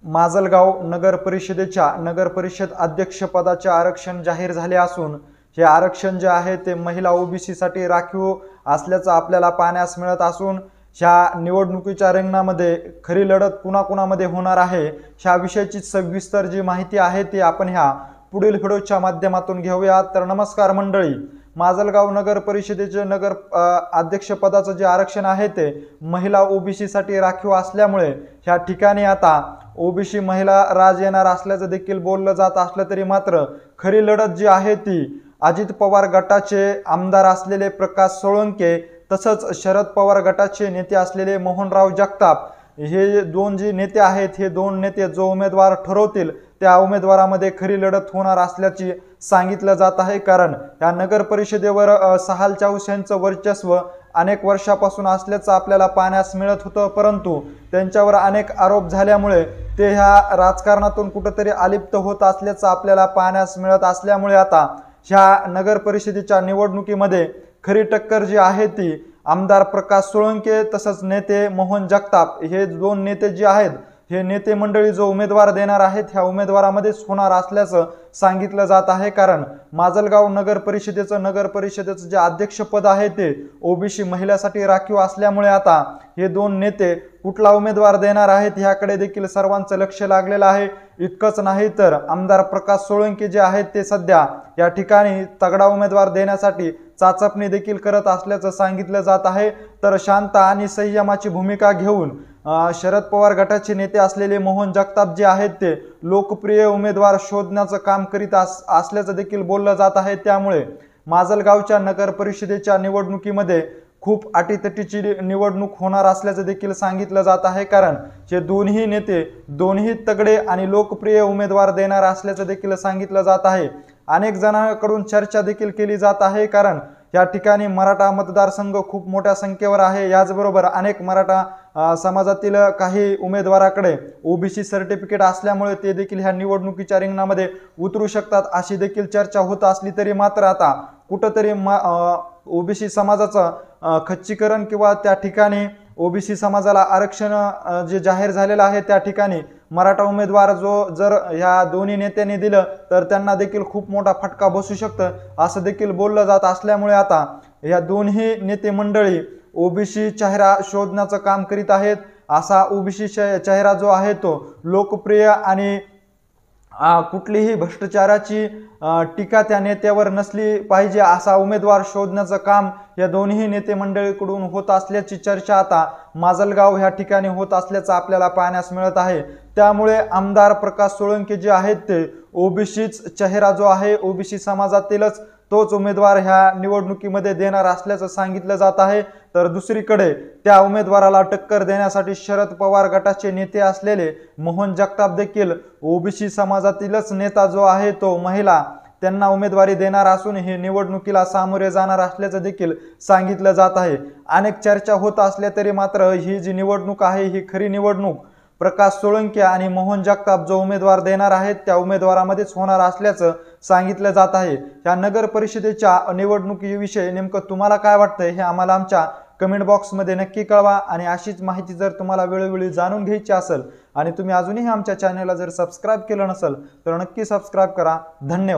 माजलगाव नगर परिषदेच्या नगर परिषद अध्यक्षपदाचे आरक्षण जाहीर झाले असून हे आरक्षण जे आहे ते महिला ओबीसी साठी राखीव असल्याचं आपल्याला पाहण्यास मिळत असून ह्या निवडणुकीच्या रिंगणामध्ये खरी लढत कुणाकुणामध्ये होणार आहे ह्या विषयाची सविस्तर जी माहिती आहे ती आपण ह्या पुढील व्हिडिओच्या माध्यमातून घेऊया। तर नमस्कार मंडळी, माजलगाव नगर परिषदेचे नगर अध्यक्षपदाचं जे आरक्षण आहे ते महिला ओबीसी साठी राखीव असल्यामुळे ह्या ठिकाणी आता ओबीसी महिला राज येणार असल्याचं देखील बोललं जात असलं तरी मात्र खरी लढत जी आहे ती अजित पवार गटाचे आमदार असलेले प्रकाश सोळंके तसंच शरद पवार गटाचे नेते असलेले मोहनराव जगताप हे दोन जे नेते आहेत हे दोन नेते जो उमेदवार ठरवतील त्या उमेदवारामध्ये खरी लढत होणार असल्याची सांगितलं जात आहे। कारण या नगर परिषदेवर सहाल चाऊस यांचं वर्चस्व अनेक वर्षापासून असल्याचं आपल्याला पाहण्यास मिळत होतं, परंतु त्यांच्यावर अनेक आरोप झाल्यामुळे ते ह्या राजकारणातून कुठेतरी अलिप्त होत असल्याचं आपल्याला पाहण्यास मिळत असल्यामुळे आता ह्या नगर परिषदेच्या निवडणुकीमध्ये खरी टक्कर जी आहे ती आमदार प्रकाश सोळंके तसंच नेते मोहन जगताप हे दोन नेते जे आहेत हे नेते मंडळी जो उमेदवार देणार आहेत ह्या उमेदवारामध्येच होणार असल्याचं सांगितलं जात आहे। कारण माजलगाव नगर परिषदेचं जे अध्यक्षपद आहे ते ओबीसी महिलांसाठी राखीव असल्यामुळे आता हे दोन नेते कुठला उमेदवार देणार आहेत ह्याकडे देखील सर्वांचं लक्ष लागलेलं आहे। इतकंच नाही तर आमदार प्रकाश सोळंके जे आहेत ते सध्या या ठिकाणी तगडा उमेदवार देण्यासाठी चाचपणी देखील करत असल्याचं सांगितलं जात आहे। तर शांत आणि संयमाची भूमिका घेऊन शरद पवार गटाचे नेते असलेले मोहन जगताप जे आहेत ते लोकप्रिय उमेदवार शोधण्याचं काम करीत असल्याचं देखील बोललं जात आहे। त्यामुळे माजलगावच्या नगर परिषदेच्या निवडणुकीमध्ये खूप अटीतटीची निवडणूक होणार असल्याचं देखील सांगितलं जात आहे। कारण हे दोन्ही नेते दोन्ही तगडे आणि लोकप्रिय उमेदवार देणार असल्याचं देखील सांगितलं जात आहे। अनेक जणांकडून चर्चा देखील केली जात आहे, कारण या ठिकाणी मराठा मतदारसंघ खूप मोठ्या संख्येवर आहे। याचबरोबर अनेक मराठा समाजातील काही उमेदवाराकडे ओबीसी सर्टिफिकेट असल्यामुळे ते देखील ह्या निवडणुकीच्या रिंगणामध्ये उतरू शकतात अशी देखील चर्चा होत असली तरी मात्र आता कुठेतरी ओबीसी समाजाचं खच्चीकरण किंवा त्या ठिकाणी ओबीसी समाजाला आरक्षण जे जाहीर झालेलं आहे त्या ठिकाणी मराठा उमेदवार जर ह्या दोन्ही नेत्यांनी दिलं तर त्यांना देखील खूप मोठा फटका बसू शकतं असं देखील बोललं जात असल्यामुळे आता या दोन्ही नेते मंडळी ओबीसी चेहरा शोधण्याचं काम करीत आहेत। असा ओबीसी चेहरा जो आहे तो लोकप्रिय आणि कुठलीही भ्रष्टाचाराची टीका त्या नेत्यावर नसली पाहिजे असा उमेदवार शोधण्याचं काम या दोन्ही नेते मंडळीकडून होत असल्याची चर्चा आता माजलगाव ह्या ठिकाणी होत असल्याचं आपल्याला पाहण्यास मिळत आहे। त्यामुळे आमदार प्रकाश सोळंके जे आहेत ते ओबीसीच चेहरा जो आहे ओबीसी समाजातीलच तोच उमेदवार ह्या निवडणुकीमध्ये देणार असल्याचं सांगितलं जात आहे। तर दुसरीकडे त्या उमेदवाराला टक्कर देण्यासाठी शरद पवार गटाचे नेते असलेले मोहन जगताप देखील ओबीसी समाजातीलच नेता जो आहे तो महिला त्यांना उमेदवारी देणार असून हे निवडणुकीला सामोरे जाणार असल्याचं देखील सांगितलं जात आहे। अनेक चर्चा होत असल्या तरी मात्र ही जी निवडणूक आहे ही खरी निवडणूक प्रकाश सोळंके आणि मोहन जगताप जो उमेदवार देणार आहेत त्या उमेदवारामध्येच होणार असल्याचं सांगितलं जात आहे। या नगर परिषदेच्या निवडणुकीविषयी नेमकं तुम्हाला काय वाटतंय हे आम्हाला आमच्या कमेंट बॉक्समध्ये नक्की कळवा। आणि अशीच माहिती जर तुम्हाला वेळोवेळी जाणून घ्यायची असेल आणि तुम्ही अजूनही आमच्या चॅनलला जर सबस्क्राईब केलं नसेल तर नक्की सबस्क्राईब करा। धन्यवाद।